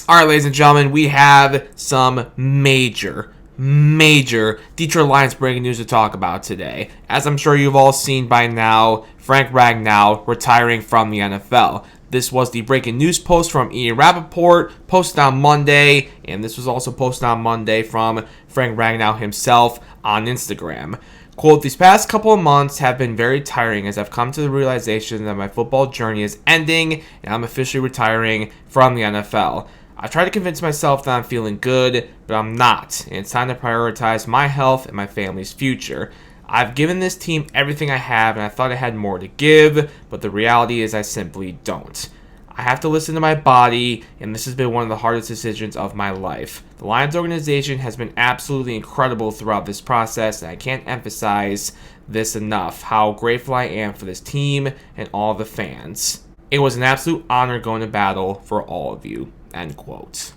All right, ladies and gentlemen, we have some major Detroit Lions breaking news to talk about today. As I'm sure you've all seen by now, Frank Ragnow retiring from the NFL. This was the breaking news post from Ian Rappaport, posted on Monday, and this was also posted on Monday from Frank Ragnow himself on Instagram. Quote, "These past couple of months have been very tiring as I've come to the realization that my football journey is ending and I'm officially retiring from the NFL. I try to convince myself that I'm feeling good, but I'm not, and it's time to prioritize my health and my family's future. I've given this team everything I have, and I thought I had more to give, but the reality is I simply don't. I have to listen to my body, and this has been one of the hardest decisions of my life. The Lions organization has been absolutely incredible throughout this process, and I can't emphasize this enough, how grateful I am for this team and all the fans. It was an absolute honor going to battle for all of you." End quote.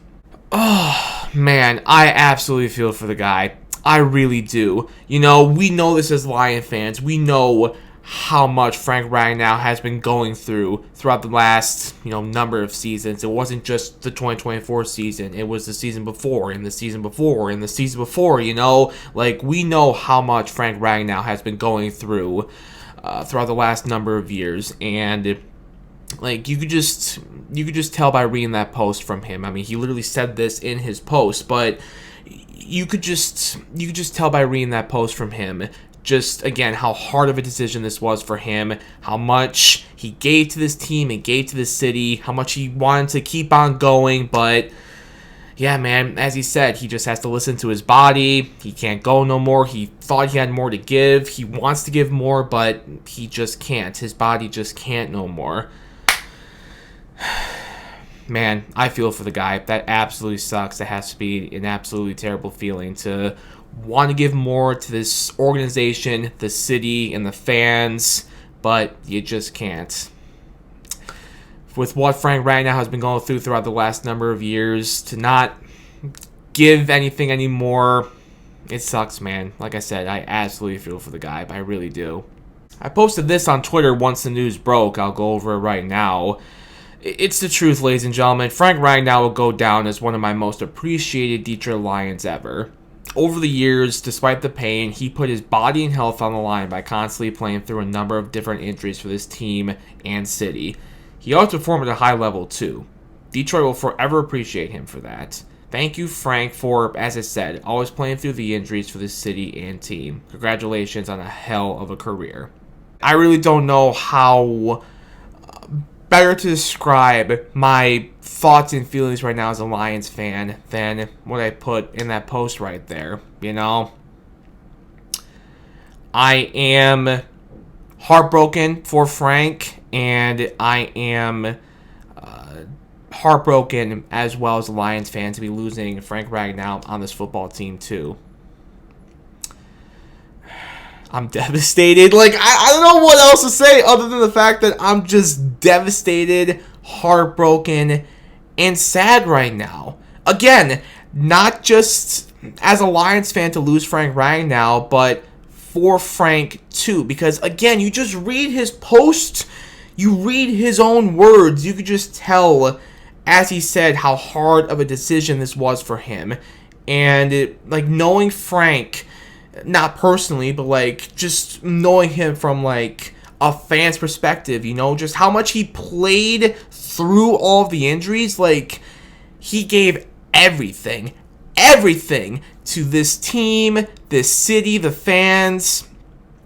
Oh, man, I absolutely feel for the guy. I really do. You know, we know this as Lion fans. We know how much Frank Ragnow has been going throughout the last, number of seasons. It wasn't just the 2024 season. It was the season before, and the season before, and the season before, Like, we know how much Frank Ragnow has been going throughout the last number of years, and like, you could just tell by reading that post from him. I mean, he literally said this in his post, but you could just tell by reading that post from him, just again how hard of a decision this was for him, how much he gave to this team and gave to this city, how much he wanted to keep on going, but yeah, man, as he said, he just has to listen to his body. He can't go no more. He thought he had more to give. He wants to give more, but he just can't. His body just can't no more. Man, I feel for the guy. That absolutely sucks. That has to be an absolutely terrible feeling to want to give more to this organization, the city, and the fans, but you just can't. With what Frank Ragnow has been going throughout the last number of years, to not give anything anymore, it sucks, man. Like I said, I absolutely feel for the guy. I really do. I posted this on Twitter once the news broke. I'll go over it right now. It's the truth, ladies and gentlemen. Frank Ragnow will go down as one of my most appreciated Detroit Lions ever. Over the years, despite the pain, he put his body and health on the line by constantly playing through a number of different injuries for this team and city. He also performed at a high level, too. Detroit will forever appreciate him for that. Thank you, Frank, for, as I said, always playing through the injuries for this city and team. Congratulations on a hell of a career. I really don't know how better to describe my thoughts and feelings right now as a Lions fan than what I put in that post right there. I am heartbroken for Frank, and I am heartbroken as well as a Lions fan to be losing Frank Ragnow on this football team too. I'm devastated. Like, I don't know what else to say other than the fact that I'm just devastated, heartbroken, and sad right now. Again, not just as a Lions fan to lose Frank Ragnow, but for Frank too. Because, again, you just read his post, you read his own words, you could just tell, as he said, how hard of a decision this was for him. And, knowing Frank, not personally, but just knowing him from a fan's perspective, just how much he played through all of the injuries. He gave everything to this team, this city, the fans.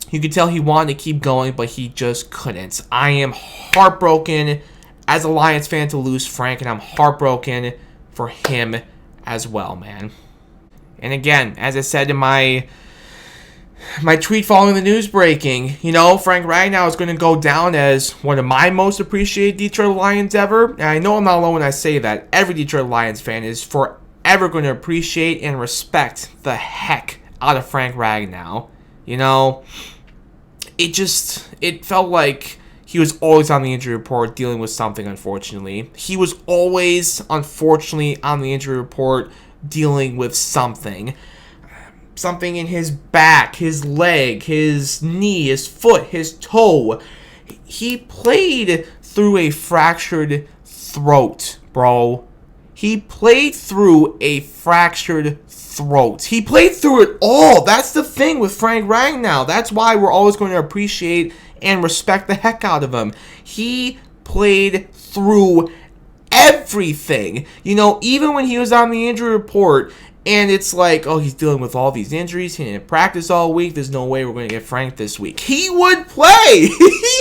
You could tell he wanted to keep going, but he just couldn't. I am heartbroken as a Lions fan to lose Frank, and I'm heartbroken for him as well, man. And again, as I said in my tweet following the news breaking, Frank Ragnow is going to go down as one of my most appreciated Detroit Lions ever. And I know I'm not alone when I say that. Every Detroit Lions fan is forever going to appreciate and respect the heck out of Frank Ragnow. It felt like he was always on the injury report dealing with something, unfortunately. He was always, unfortunately, on the injury report dealing with something. Something in his back, his leg, his knee, his foot, his toe. He played through a fractured throat, bro. He played through a fractured throat. He played through it all. That's the thing with Frank Ragnow. That's why we're always going to appreciate and respect the heck out of him. He played through everything. You know, even when he was on the injury report, and it's like, oh, he's dealing with all these injuries. He didn't practice all week. There's no way we're going to get Frank this week. He would play.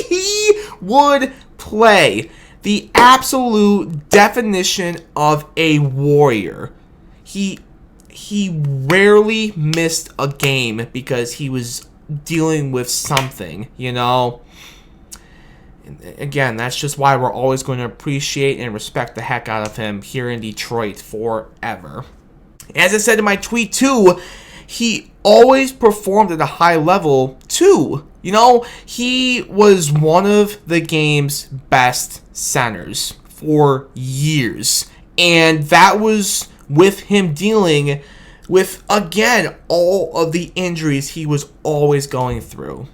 He would play. The absolute definition of a warrior. He rarely missed a game because he was dealing with something, you know. Again, that's just why we're always going to appreciate and respect the heck out of him here in Detroit forever. As I said in my tweet too, he always performed at a high level too. You know, he was one of the game's best centers for years. And that was with him dealing with, again, all of the injuries he was always going through.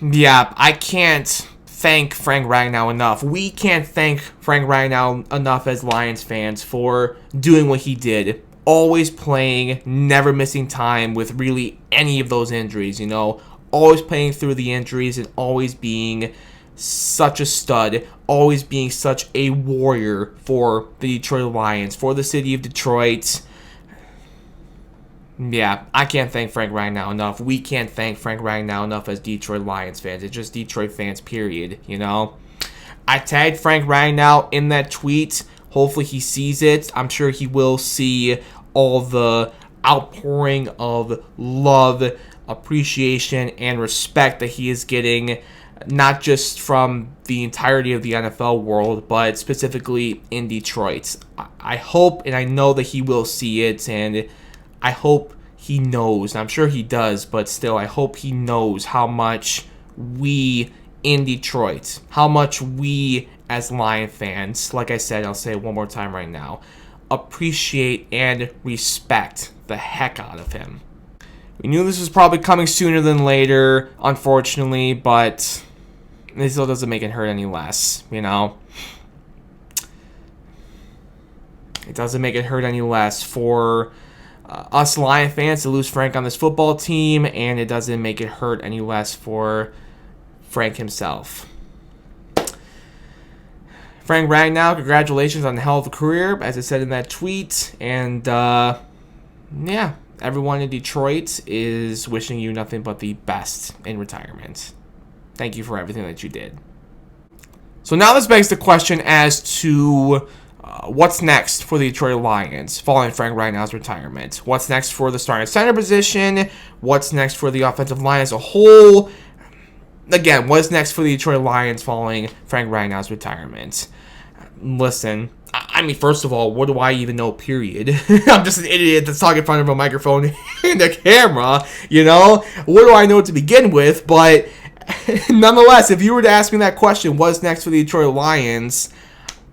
Yeah, I can't thank Frank Ragnow enough. We can't thank Frank Ragnow enough as Lions fans for doing what he did. Always playing, never missing time with really any of those injuries, you know. Always playing through the injuries and always being such a stud. Always being such a warrior for the Detroit Lions, for the city of Detroit. Yeah, I can't thank Frank Ragnow enough. We can't thank Frank Ragnow enough as Detroit Lions fans. It's just Detroit fans, period, you know. I tagged Frank Ragnow in that tweet. Hopefully he sees it. I'm sure he will see all the outpouring of love, appreciation, and respect that he is getting, not just from the entirety of the NFL world, but specifically in Detroit. I hope and I know that he will see it, and I hope he knows. I'm sure he does, but still, I hope he knows how much we in Detroit, how much we as Lion fans, like I said, I'll say it one more time right now, appreciate and respect the heck out of him. We knew this was probably coming sooner than later, unfortunately, but it still doesn't make it hurt any less, you know? It doesn't make it hurt any less for us Lion fans to lose Frank on this football team, and it doesn't make it hurt any less for Frank himself. Frank Ragnow, congratulations on the hell of a career, as I said in that tweet. And, yeah, everyone in Detroit is wishing you nothing but the best in retirement. Thank you for everything that you did. So now this begs the question as to what's next for the Detroit Lions following Frank Ragnow's retirement. What's next for the starting center position? What's next for the offensive line as a whole? Again, what's next for the Detroit Lions following Frank Ragnow's retirement? Listen, I mean, first of all, what do I even know, period? I'm just an idiot that's talking in front of a microphone and a camera, you know? What do I know to begin with? But nonetheless, if you were to ask me that question, what's next for the Detroit Lions,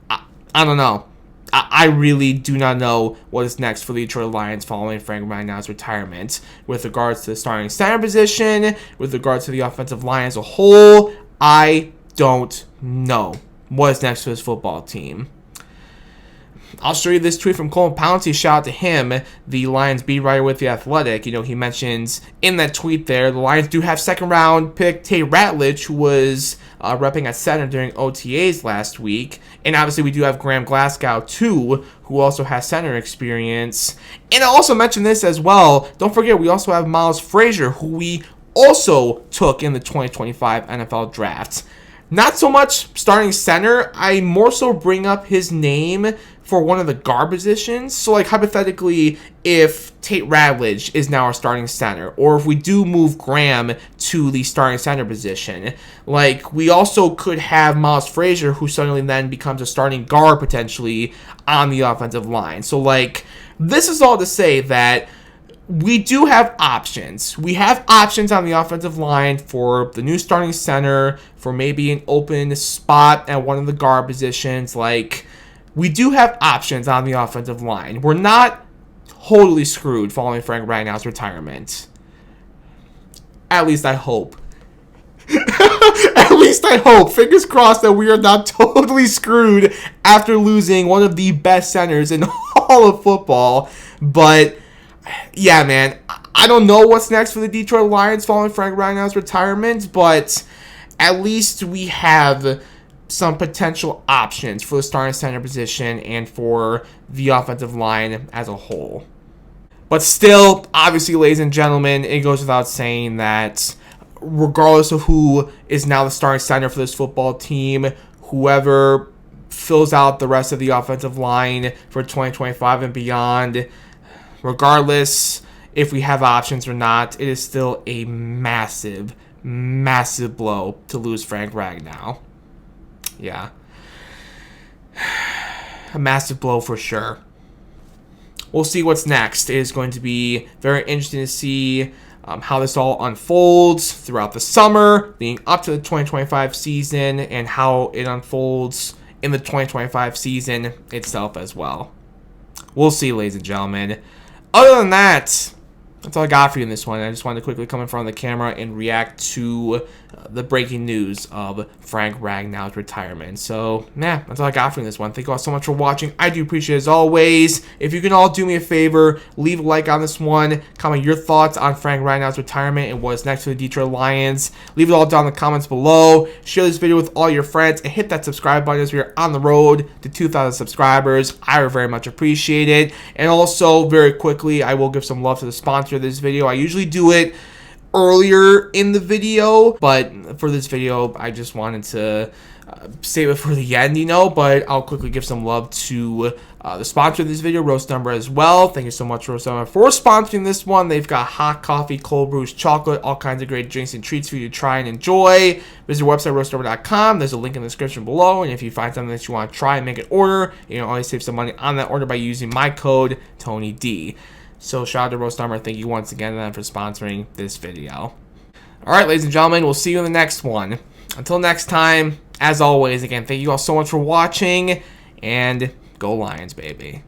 I don't know. I really do not know what is next for the Detroit Lions following Frank Ragnow's retirement. With regards to the starting center position, with regards to the offensive line as a whole, I don't know what is next for this football team. I'll show you this tweet from Colin Pouncey. Shout out to him, the Lions beat writer with The Athletic. You know, he mentions in that tweet there, the Lions do have second-round pick Tate Ratledge, who was repping at center during OTAs last week. And obviously, we do have Graham Glasgow, too, who also has center experience. And I also mentioned this as well. Don't forget, we also have Miles Frazier, who we also took in the 2025 NFL Draft. Not so much starting center. I more so bring up his name for one of the guard positions. So, like, hypothetically, if Tate Ratledge is now our starting center, or if we do move Graham to the starting center position, like, we also could have Miles Frazier, who suddenly then becomes a starting guard potentially on the offensive line. So, like, this is all to say that we do have options. We have options on the offensive line for the new starting center, for maybe an open spot at one of the guard positions. Like, we do have options on the offensive line. We're not totally screwed following Frank Ragnow's retirement. At least I hope. At at least I hope, fingers crossed, that we are not totally screwed after losing one of the best centers in all of football. But yeah, man, I don't know what's next for the Detroit Lions following Frank Ragnow's retirement, but at least we have some potential options for the starting center position and for the offensive line as a whole. But still, obviously, ladies and gentlemen, it goes without saying that regardless of who is now the starting center for this football team, whoever fills out the rest of the offensive line for 2025 and beyond, regardless if we have options or not, it is still a massive, massive blow to lose Frank Ragnow. Yeah. A massive blow for sure. We'll see what's next. It is going to be very interesting to see how this all unfolds throughout the summer, leading up to the 2025 season, and how it unfolds in the 2025 season itself as well. We'll see, ladies and gentlemen. Other than that, that's all I got for you in this one. I just wanted to quickly come in front of the camera and react to the breaking news of Frank Ragnow's retirement. So, yeah, that's all I got for you in this one. Thank you all so much for watching. I do appreciate it as always. If you can all do me a favor, leave a like on this one. Comment your thoughts on Frank Ragnow's retirement and what's next for the Detroit Lions. Leave it all down in the comments below. Share this video with all your friends and hit that subscribe button as we are on the road to 2,000 subscribers. I would very much appreciate it. And also, very quickly, I will give some love to the sponsor of this video. I usually do it earlier in the video, but for this video I just wanted to save it for the end, but I'll quickly give some love to the sponsor of this video, Roast Number, as well. Thank you so much, Roast Number, for sponsoring this one. They've got hot coffee, cold brews, chocolate, all kinds of great drinks and treats for you to try and enjoy. Visit their website, roastnumber.com. There's a link in the description below, and if you find something that you want to try and make an order, you can always save some money on that order by using my code TonyD. So shout out to Roast Number. Thank you once again for sponsoring this video. Alright, ladies and gentlemen, we'll see you in the next one. Until next time, as always, again, thank you all so much for watching, and go Lions, baby.